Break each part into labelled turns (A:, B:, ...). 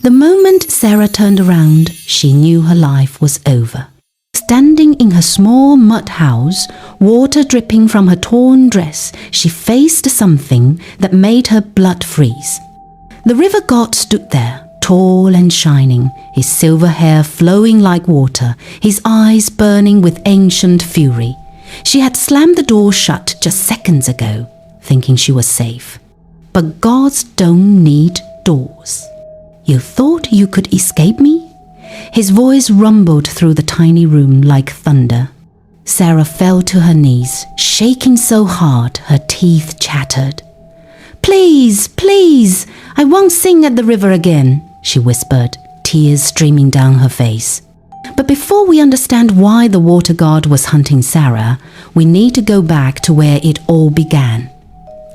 A: The moment Sarah turned around, she knew her life was over. Standing in her small mud house, water dripping from her torn dress, she faced something that made her blood freeze. The river god stood there, tall and shining, his silver hair flowing like water, his eyes burning with ancient fury. She had slammed the door shut just seconds ago, thinking she was safe. But gods don't need doors. You thought you could escape me? His voice rumbled through the tiny room like thunder. Sarah fell to her knees, shaking so hard her teeth chattered. "Please, please, I won't sing at the river again," she whispered, tears streaming down her face. But before we understand why the water god was hunting Sarah, we need to go back to where it all began.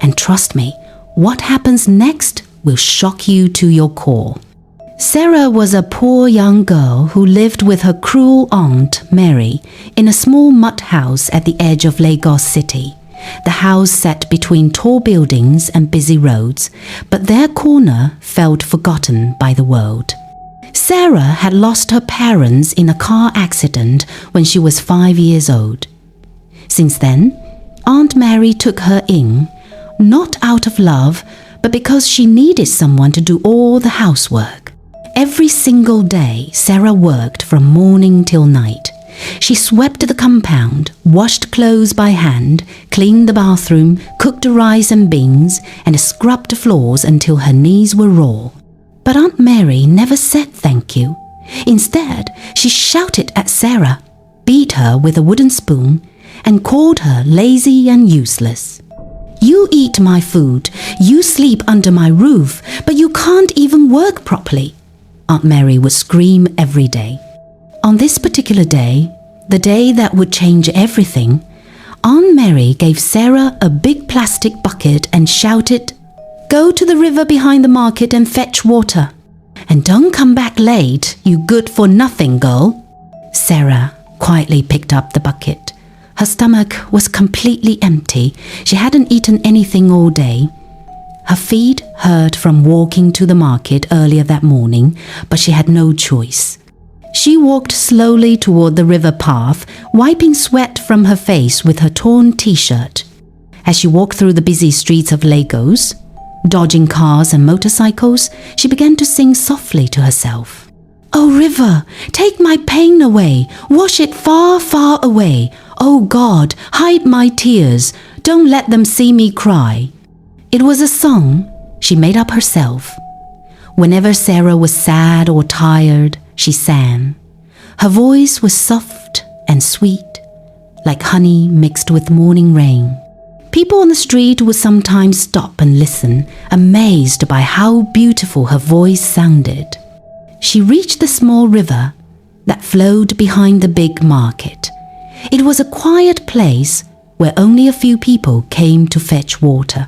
A: And trust me, what happens next will shock you to your core. Sarah was a poor young girl who lived with her cruel aunt, Mary, in a small mud house at the edge of Lagos City. The house sat between tall buildings and busy roads, but their corner felt forgotten by the world. Sarah had lost her parents in a car accident when she was 5 years old. Since then, Aunt Mary took her in, not out of love, but because she needed someone to do all the housework. Every single day, Sarah worked from morning till night. She swept the compound, washed clothes by hand, cleaned the bathroom, cooked the rice and beans, and scrubbed the floors until her knees were raw. But Aunt Mary never said thank you. Instead, she shouted at Sarah, beat her with a wooden spoon, and called her lazy and useless. "You eat my food, you sleep under my roof, but you can't even work properly," Aunt Mary would scream every day. On this particular day, the day that would change everything, Aunt Mary gave Sarah a big plastic bucket and shouted, "Go to the river behind the market and fetch water. And don't come back late, you good-for-nothing girl." Sarah quietly picked up the bucket. Her stomach was completely empty. She hadn't eaten anything all day. Her feet hurt from walking to the market earlier that morning, but she had no choice. She walked slowly toward the river path, wiping sweat from her face with her torn t-shirt. As she walked through the busy streets of Lagos, dodging cars and motorcycles, she began to sing softly to herself. "Oh river, take my pain away, wash it far, far away. Oh God, hide my tears, don't let them see me cry." It was a song she made up herself. Whenever Sarah was sad or tired, she sang. Her voice was soft and sweet, like honey mixed with morning rain. People on the street would sometimes stop and listen, amazed by how beautiful her voice sounded. She reached the small river that flowed behind the big market. It was a quiet place where only a few people came to fetch water.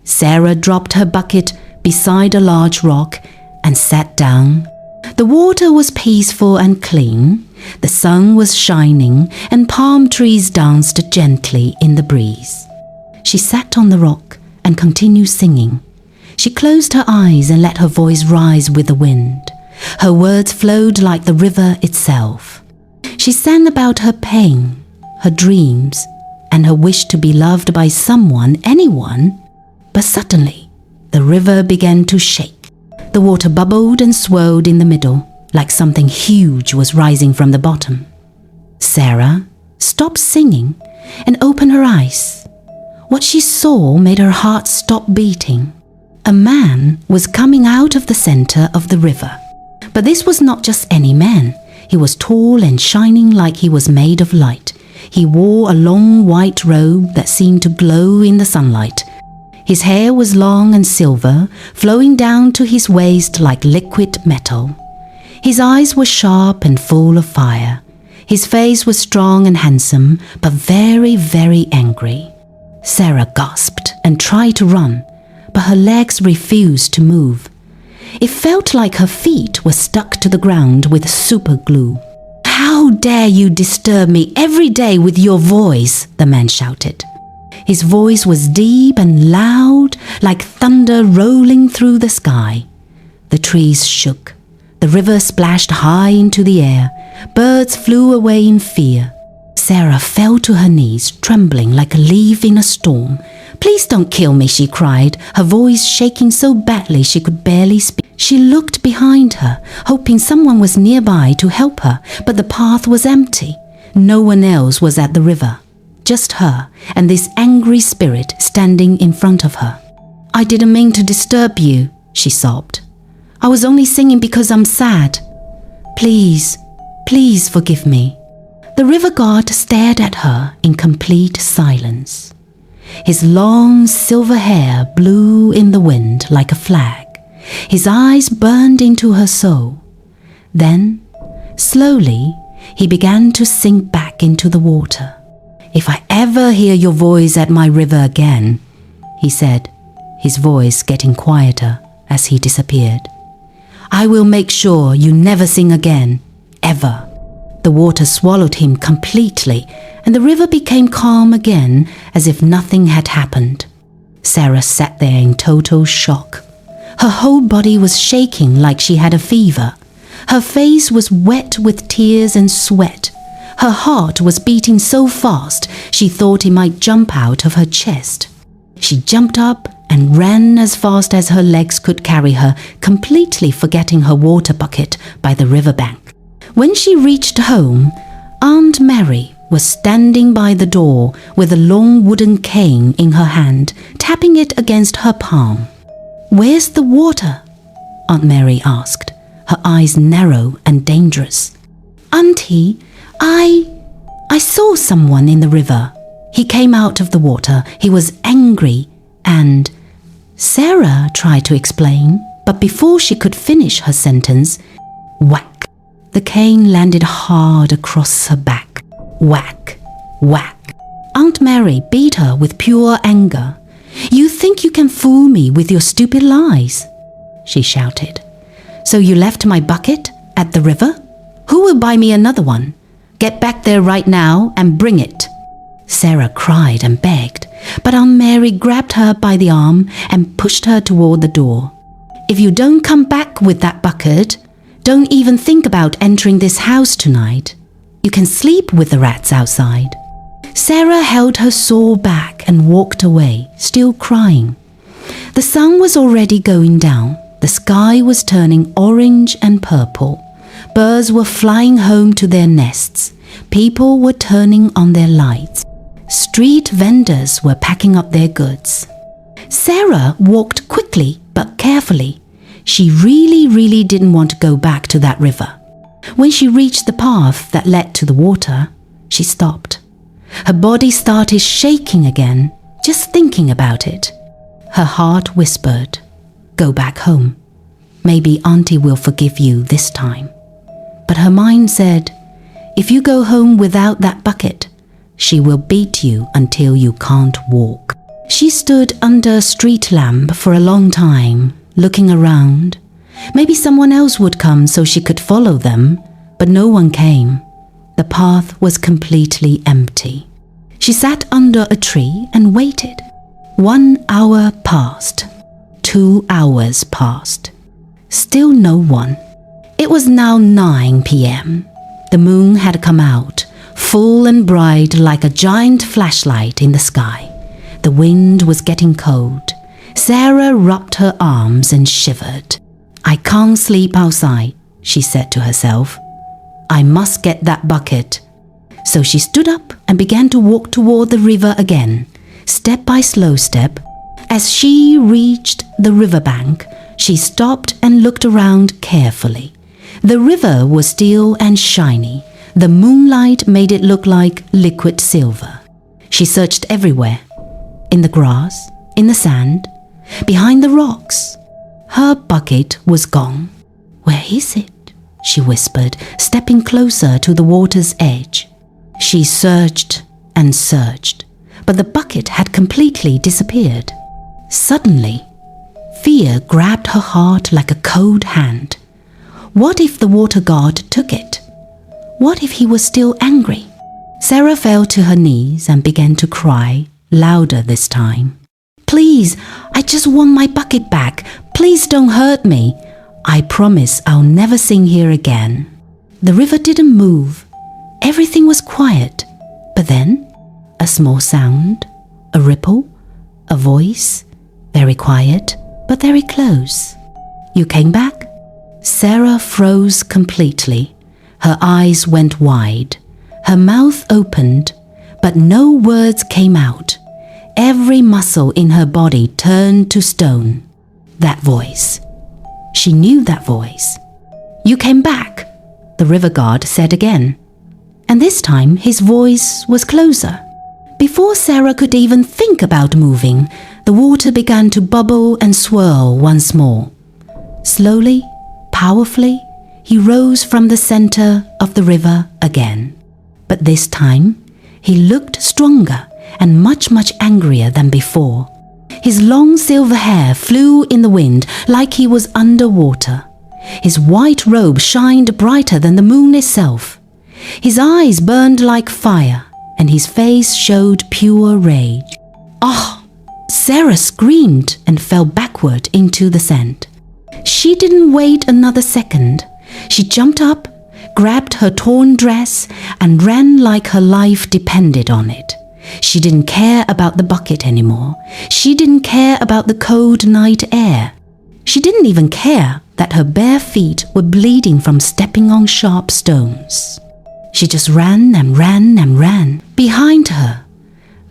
A: Sarah dropped her bucket beside a large rock and sat down. The water was peaceful and clean. The sun was shining and palm trees danced gently in the breeze. She sat on the rock and continued singing. She closed her eyes and let her voice rise with the wind. Her words flowed like the river itself. She sang about her pain, her dreams, and her wish to be loved by someone, anyone. But suddenly, the river began to shake. The water bubbled and swirled in the middle, like something huge was rising from the bottom. Sarah stopped singing and opened her eyes. What she saw made her heart stop beating. A man was coming out of the center of the river. But this was not just any man. He was tall and shining like he was made of light. He wore a long white robe that seemed to glow in the sunlight. His hair was long and silver, flowing down to his waist like liquid metal. His eyes were sharp and full of fire. His face was strong and handsome, but very, very angry. Sarah gasped and tried to run, but her legs refused to move. It felt like her feet were stuck to the ground with super glue. "How dare you disturb me every day with your voice?" the man shouted. His voice was deep and loud, like thunder rolling through the sky. The trees shook. The river splashed high into the air. Birds flew away in fear. Sarah fell to her knees, trembling like a leaf in a storm. "Please don't kill me," she cried, her voice shaking so badly she could barely speak. She looked behind her, hoping someone was nearby to help her, but the path was empty. No one else was at the river, just her and this angry spirit standing in front of her. "I didn't mean to disturb you," she sobbed. "I was only singing because I'm sad. Please, please forgive me." The river god stared at her in complete silence. His long silver hair blew in the wind like a flag. His eyes burned into her soul. Then, slowly, he began to sink back into the water. "If I ever hear your voice at my river again," he said, his voice getting quieter as he disappeared, "I will make sure you never sing again, ever." The water swallowed him completely, and the river became calm again as if nothing had happened. Sarah sat there in total shock. Her whole body was shaking like she had a fever. Her face was wet with tears and sweat. Her heart was beating so fast she thought it might jump out of her chest. She jumped up and ran as fast as her legs could carry her, completely forgetting her water bucket by the riverbank. When she reached home, Aunt Mary was standing by the door with a long wooden cane in her hand, tapping it against her palm. "Where's the water?" Aunt Mary asked, her eyes narrow and dangerous. "Auntie, I saw someone in the river. He came out of the water. He was angry and..." Sarah tried to explain, but before she could finish her sentence, whack! The cane landed hard across her back. Whack, whack. Aunt Mary beat her with pure anger. "You think you can fool me with your stupid lies?" she shouted. "So you left my bucket at the river? Who will buy me another one? Get back there right now and bring it." Sarah cried and begged, but Aunt Mary grabbed her by the arm and pushed her toward the door. "If you don't come back with that bucket, don't even think about entering this house tonight. You can sleep with the rats outside." Sarah held her sore back and walked away, still crying. The sun was already going down. The sky was turning orange and purple. Birds were flying home to their nests. People were turning on their lights. Street vendors were packing up their goods. Sarah walked quickly but carefully. She really didn't want to go back to that river. When she reached the path that led to the water, she stopped. Her body started shaking again, just thinking about it. Her heart whispered, "Go back home. Maybe Auntie will forgive you this time." But her mind said, "If you go home without that bucket, she will beat you until you can't walk." She stood under a street lamp for a long time, looking around. Maybe someone else would come so she could follow them, but no one came. The path was completely empty. She sat under a tree and waited. 1 hour passed. 2 hours passed. Still no one. It was now 9 p.m. The moon had come out, full and bright like a giant flashlight in the sky. The wind was getting cold. Sarah rubbed her arms and shivered. "I can't sleep outside," she said to herself. "I must get that bucket." So she stood up and began to walk toward the river again, step by slow step. As she reached the riverbank, she stopped and looked around carefully. The river was still and shiny. The moonlight made it look like liquid silver. She searched everywhere. In the grass, in the sand, behind the rocks. Her bucket was gone. "Where is it?" she whispered, stepping closer to the water's edge. She searched and searched, but the bucket had completely disappeared. Suddenly, fear grabbed her heart like a cold hand. What if the water god took it? What if he was still angry? Sarah fell to her knees and began to cry, louder this time. "Please, I just want my bucket back. Please don't hurt me. I promise I'll never sing here again." The river didn't move. Everything was quiet. But then, a small sound, a ripple, a voice, very quiet, but very close. "You came back?" Sarah froze completely. Her eyes went wide. Her mouth opened, but no words came out. Every muscle in her body turned to stone. That voice. She knew that voice. "You came back," the river god said again. And this time his voice was closer. Before Sarah could even think about moving, the water began to bubble and swirl once more. Slowly, powerfully, he rose from the center of the river again. But this time, he looked stronger and much angrier than before. His long silver hair flew in the wind like he was underwater. His white robe shined brighter than the moon itself. His eyes burned like fire, and his face showed pure rage. "Oh!" Sarah screamed and fell backward into the sand. She didn't wait another second. She jumped up, grabbed her torn dress, and ran like her life depended on it. She didn't care about the bucket anymore. She didn't care about the cold night air. She didn't even care that her bare feet were bleeding from stepping on sharp stones. She just ran and ran and ran. Behind her,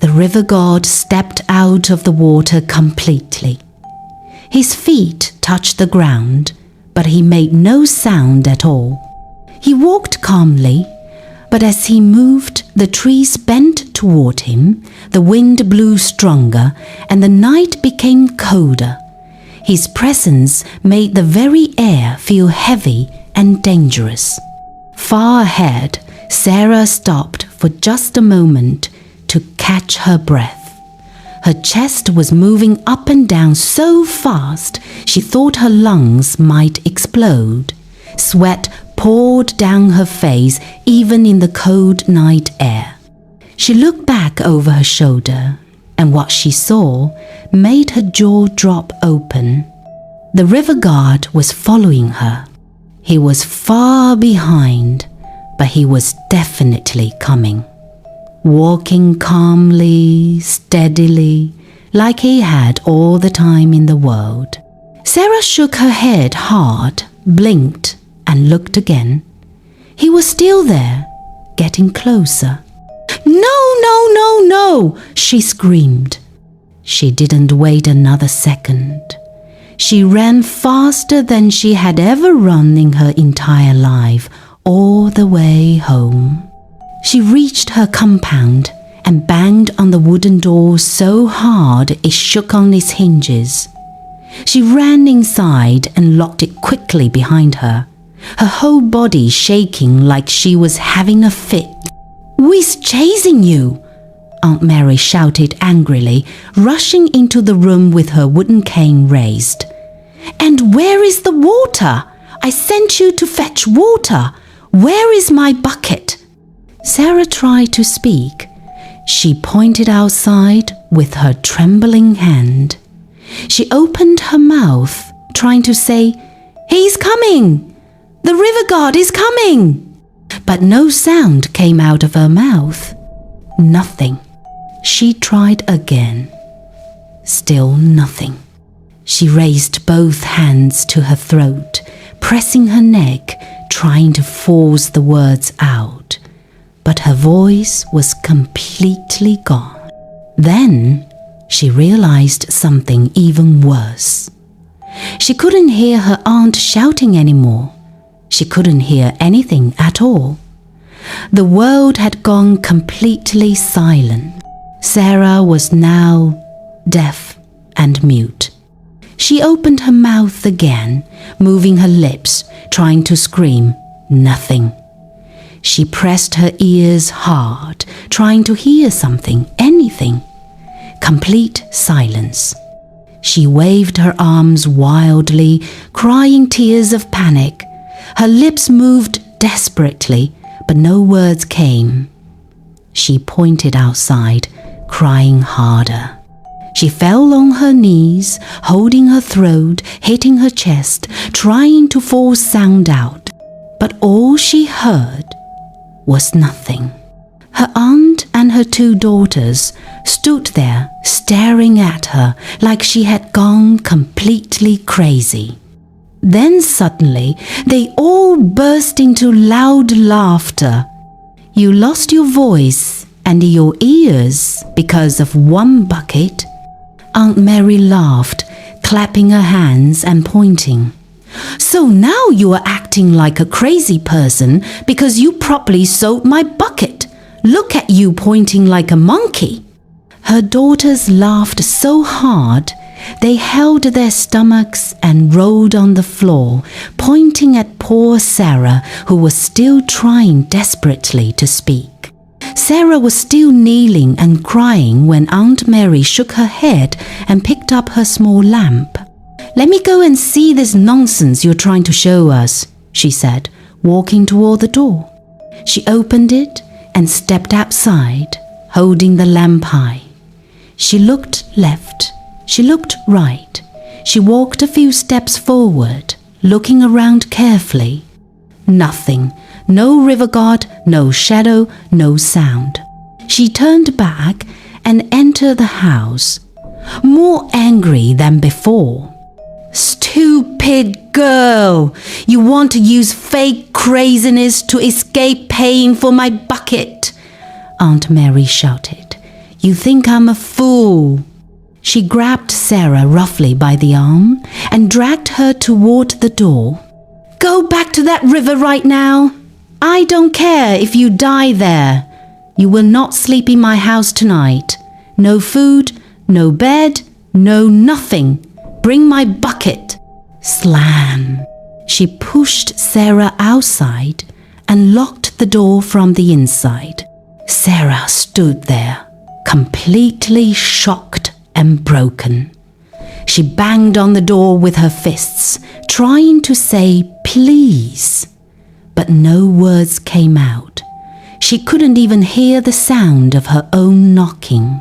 A: the river god stepped out of the water completely. His feet touched the ground, but he made no sound at all. He walked calmly, but as he moved, the trees bent toward him, the wind blew stronger, and the night became colder. His presence made the very air feel heavy and dangerous. Far ahead, Sarah stopped for just a moment to catch her breath. Her chest was moving up and down so fast she thought her lungs might explode. Sweat poured down her face even in the cold night air. She looked back over her shoulder, and what she saw made her jaw drop open. The river god was following her. He was far behind, but he was definitely coming. Walking calmly, steadily, like he had all the time in the world. Sarah shook her head hard, blinked, and looked again. He was still there, getting closer. "No, no, no, no!" she screamed. She didn't wait another second. She ran faster than she had ever run in her entire life, all the way home. She reached her compound and banged on the wooden door so hard it shook on its hinges. She ran inside and locked it quickly behind her, her whole body shaking like she was having a fit. "We's chasing you!" Aunt Mary shouted angrily, rushing into the room with her wooden cane raised. "And where is the water? I sent you to fetch water. Where is my bucket?" Sarah tried to speak. She pointed outside with her trembling hand. She opened her mouth, trying to say, "He's coming! The river god is coming!" But no sound came out of her mouth. Nothing. She tried again. Still nothing. She raised both hands to her throat, pressing her neck, trying to force the words out. But her voice was completely gone. Then she realized something even worse. She couldn't hear her aunt shouting anymore. She couldn't hear anything at all. The world had gone completely silent. Sarah was now deaf and mute. She opened her mouth again, moving her lips, trying to scream. Nothing. She pressed her ears hard, trying to hear something, anything. Complete silence. She waved her arms wildly, crying tears of panic. Her lips moved desperately, but no words came. She pointed outside, crying harder. She fell on her knees, holding her throat, hitting her chest, trying to force sound out. But all she heard was nothing. Her aunt and her 2 daughters stood there staring at her like she had gone completely crazy. Then suddenly they all burst into loud laughter. You lost your voice and your ears because of one bucket? Aunt Mary laughed, clapping her hands and pointing. So now you are acting like a crazy person because you properly sold my bucket. Look at you pointing like a monkey. Her daughters laughed so hard they held their stomachs and rolled on the floor, pointing at poor Sarah, who was still trying desperately to speak. Sarah was still kneeling and crying when Aunt Mary shook her head and picked up her small lamp. "Let me go and see this nonsense you're trying to show us," she said, walking toward the door. She opened it and stepped outside, holding the lamp high. She looked left, she looked right. She walked a few steps forward, looking around carefully. Nothing. No river god, no shadow, no sound. She turned back and entered the house, more angry than before. "Stupid girl! You want to use fake craziness to escape paying for my bucket!" Aunt Mary shouted. "You think I'm a fool?" She grabbed Sarah roughly by the arm and dragged her toward the door. "Go back to that river right now! I don't care if you die there. You will not sleep in my house tonight. No food, no bed, no nothing. Bring my bucket." Slam! She pushed Sarah outside and locked the door from the inside. Sarah stood there, completely shocked and broken. She banged on the door with her fists, trying to say please, but no words came out. She couldn't even hear the sound of her own knocking.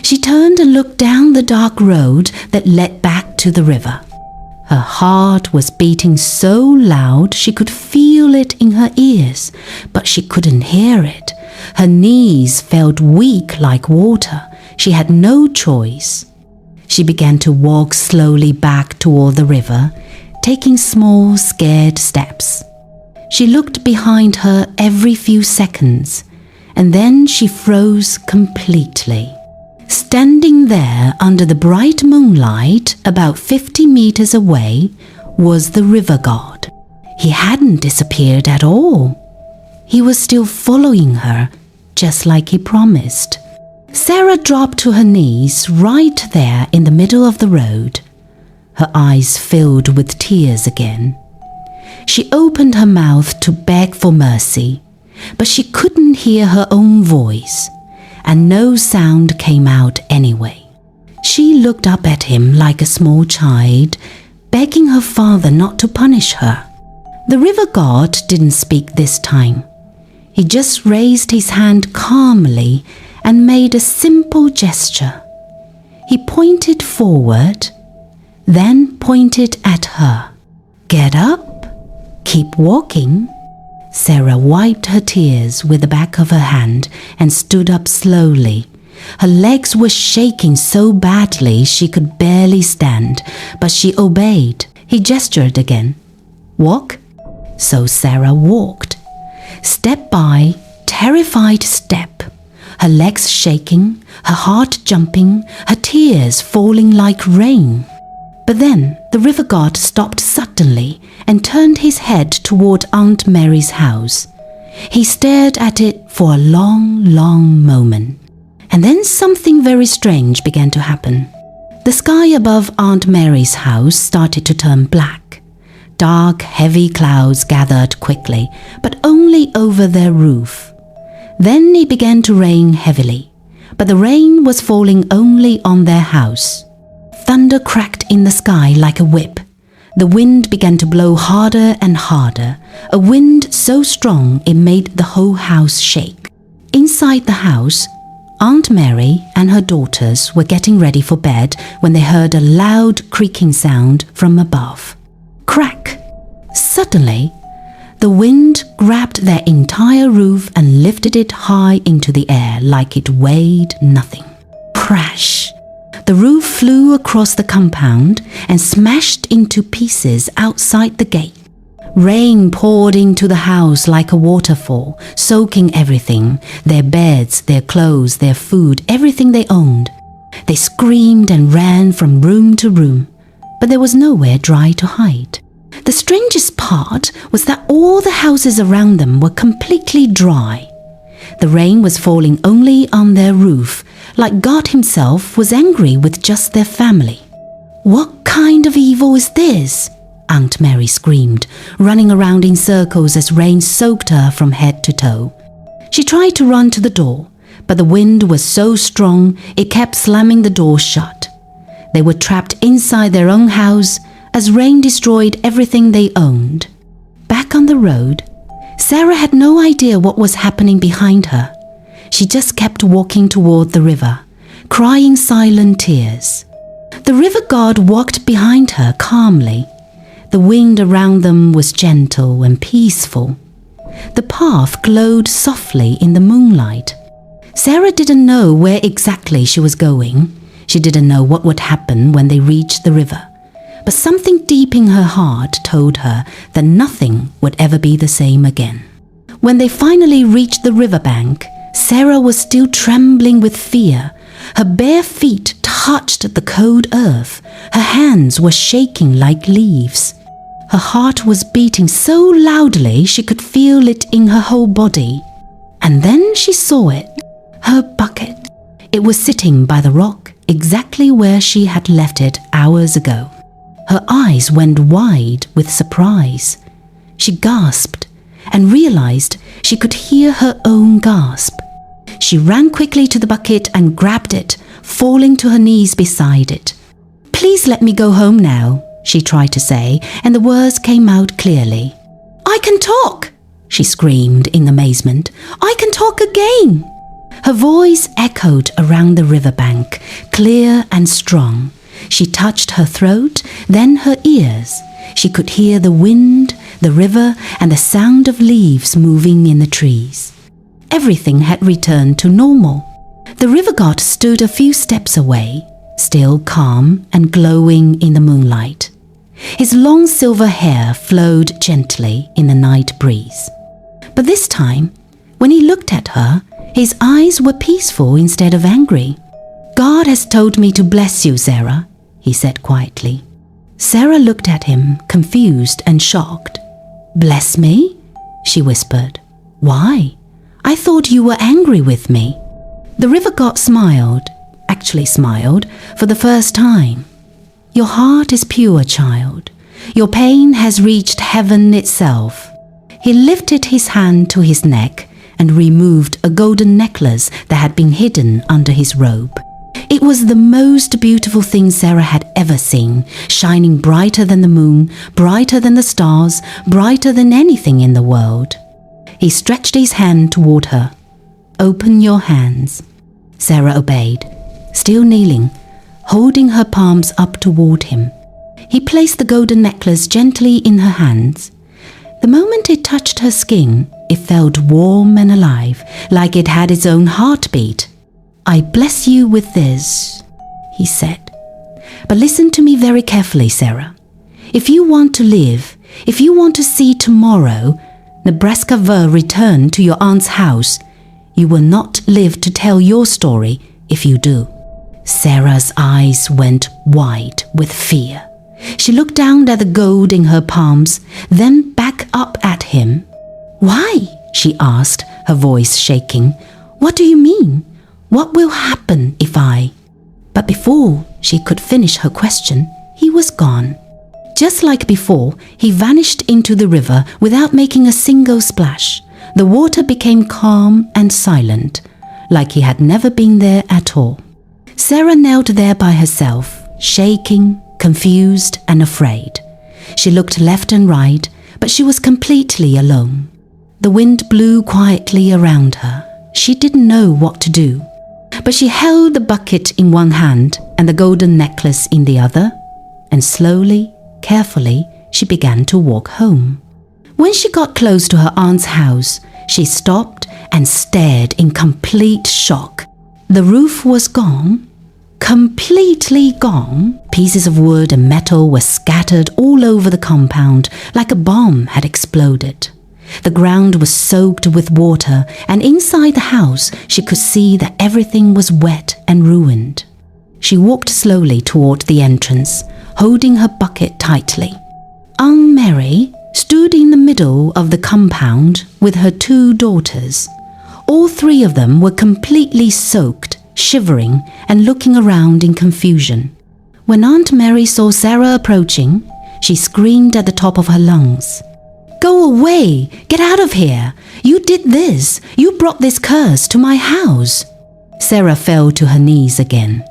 A: She turned and looked down the dark road that led back to the river. Her heart was beating so loud she could feel it in her ears, but she couldn't hear it. Her knees felt weak like water. She had no choice. She began to walk slowly back toward the river, taking small, scared steps. She looked behind her every few seconds, and then she froze completely. Standing there under the bright moonlight, about 50 meters away, was the river god. He hadn't disappeared at all. He was still following her, just like he promised. Sarah dropped to her knees right there in the middle of the road. Her eyes filled with tears again. She opened her mouth to beg for mercy, but she couldn't hear her own voice, and no sound came out anyway. She looked up at him like a small child, begging her father not to punish her. The river god didn't speak this time. He just raised his hand calmly and made a simple gesture. He pointed forward, then pointed at her. "Get up, keep walking." Sarah wiped her tears with the back of her hand and stood up slowly. Her legs were shaking so badly she could barely stand, but she obeyed. He gestured again. "Walk." So Sarah walked. Step by terrified step, her legs shaking, her heart jumping, her tears falling like rain. But then the river god stopped suddenly and turned his head toward Aunt Mary's house. He stared at it for a long, long moment. And then something very strange began to happen. The sky above Aunt Mary's house started to turn black. Dark, heavy clouds gathered quickly, but only over their roof. Then it began to rain heavily, but the rain was falling only on their house. Thunder cracked in the sky like a whip. The wind began to blow harder and harder, a wind so strong it made the whole house shake. Inside the house, Aunt Mary and her daughters were getting ready for bed when they heard a loud creaking sound from above. Crack! Suddenly, the wind grabbed their entire roof and lifted it high into the air like it weighed nothing. Crash! The roof flew across the compound and smashed into pieces outside the gate. Rain poured into the house like a waterfall, soaking everything, their beds, their clothes, their food, everything they owned. They screamed and ran from room to room, but there was nowhere dry to hide. The strangest part was that all the houses around them were completely dry. The rain was falling only on their roof, like God himself was angry with just their family. "What kind of evil is this?" Aunt Mary screamed, running around in circles as rain soaked her from head to toe. She tried to run to the door, but the wind was so strong it kept slamming the door shut. They were trapped inside their own house as rain destroyed everything they owned. Back on the road, Sarah had no idea what was happening behind her. She just kept walking toward the river, crying silent tears. The river god walked behind her calmly. The wind around them was gentle and peaceful. The path glowed softly in the moonlight. Sarah didn't know where exactly she was going. She didn't know what would happen when they reached the river. But something deep in her heart told her that nothing would ever be the same again. When they finally reached the riverbank, Sarah was still trembling with fear. Her bare feet touched the cold earth. Her hands were shaking like leaves. Her heart was beating so loudly she could feel it in her whole body. And then she saw it, her bucket. It was sitting by the rock, exactly where she had left it hours ago. Her eyes went wide with surprise. She gasped and realized she could hear her own gasp. She ran quickly to the bucket and grabbed it, falling to her knees beside it. "Please let me go home now," she tried to say, and the words came out clearly. "I can talk!" she screamed in amazement. "I can talk again!" Her voice echoed around the riverbank, clear and strong. She touched her throat, then her ears. She could hear the wind, the river, and the sound of leaves moving in the trees. Everything had returned to normal. The river god stood a few steps away, still calm and glowing in the moonlight. His long silver hair flowed gently in the night breeze. But this time, when he looked at her, his eyes were peaceful instead of angry. "God has told me to bless you, Sarah," he said quietly. Sarah looked at him, confused and shocked. "Bless me?" she whispered. "Why? I thought you were angry with me." The river god smiled, actually smiled, for the first time. "Your heart is pure, child. Your pain has reached heaven itself." He lifted his hand to his neck and removed a golden necklace that had been hidden under his robe. It was the most beautiful thing Sarah had ever seen, shining brighter than the moon, brighter than the stars, brighter than anything in the world. He stretched his hand toward her. "Open your hands." Sarah obeyed, still kneeling, holding her palms up toward him. He placed the golden necklace gently in her hands. The moment it touched her skin, it felt warm and alive, like it had its own heartbeat. "I bless you with this," he said. "But listen to me very carefully, Sarah. If you want to live, if you want to see tomorrow, Nebraska will return to your aunt's house, you will not live to tell your story if you do." Sarah's eyes went wide with fear. She looked down at the gold in her palms, then back up at him. "Why?" she asked, her voice shaking. "What do you mean? What will happen if I—" But before she could finish her question, he was gone. Just like before, he vanished into the river without making a single splash. The water became calm and silent, like he had never been there at all. Sarah knelt there by herself, shaking, confused and afraid. She looked left and right, but she was completely alone. The wind blew quietly around her. She didn't know what to do. But she held the bucket in one hand and the golden necklace in the other, and slowly, carefully, she began to walk home. When she got close to her aunt's house, she stopped and stared in complete shock. The roof was gone, completely gone. Pieces of wood and metal were scattered all over the compound like a bomb had exploded. The ground was soaked with water, and inside the house she could see that everything was wet and ruined. She walked slowly toward the entrance, holding her bucket tightly. Aunt Mary stood in the middle of the compound with her 2 daughters. All 3 of them were completely soaked, shivering and looking around in confusion. When Aunt Mary saw Sarah approaching, she screamed at the top of her lungs. "Go away! Get out of here! You did this! You brought this curse to my house!" Sarah fell to her knees again.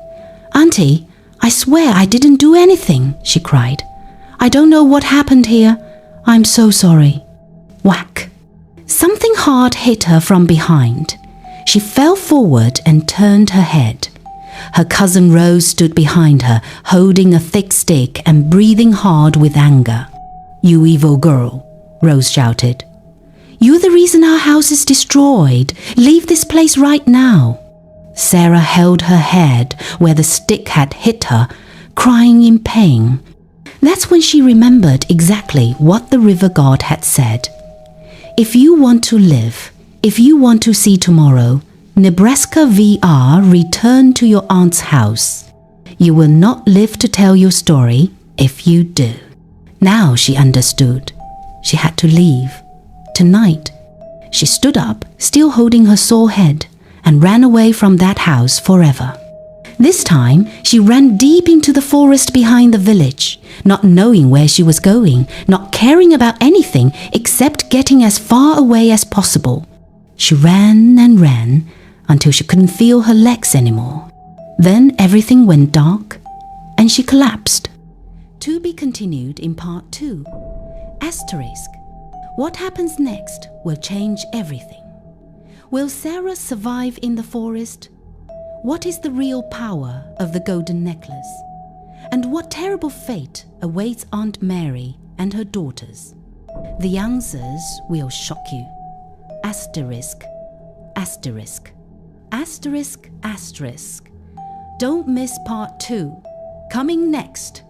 A: "Auntie, I swear I didn't do anything," she cried. "I don't know what happened here. I'm so sorry." Whack! Something hard hit her from behind. She fell forward and turned her head. Her cousin Rose stood behind her, holding a thick stick and breathing hard with anger. "You evil girl," Rose shouted. "You're the reason our house is destroyed. Leave this place right now." Sarah held her head where the stick had hit her, crying in pain. That's when she remembered exactly what the river god had said. "If you want to live, if you want to see tomorrow, Nebraska VR, return to your aunt's house. You will not live to tell your story if you do." Now she understood. She had to leave. Tonight. She stood up, still holding her sore head, and ran away from that house forever. This time, she ran deep into the forest behind the village, not knowing where she was going, not caring about anything except getting as far away as possible. She ran and ran until she couldn't feel her legs anymore. Then everything went dark and she collapsed. To be continued in part 2. Asterisk. What happens next will change everything. Will Sarah survive in the forest? What is the real power of the golden necklace? And what terrible fate awaits Aunt Mary and her daughters? The answers will shock you. Asterisk. Asterisk. Asterisk. Asterisk. Don't miss part 2. Coming next.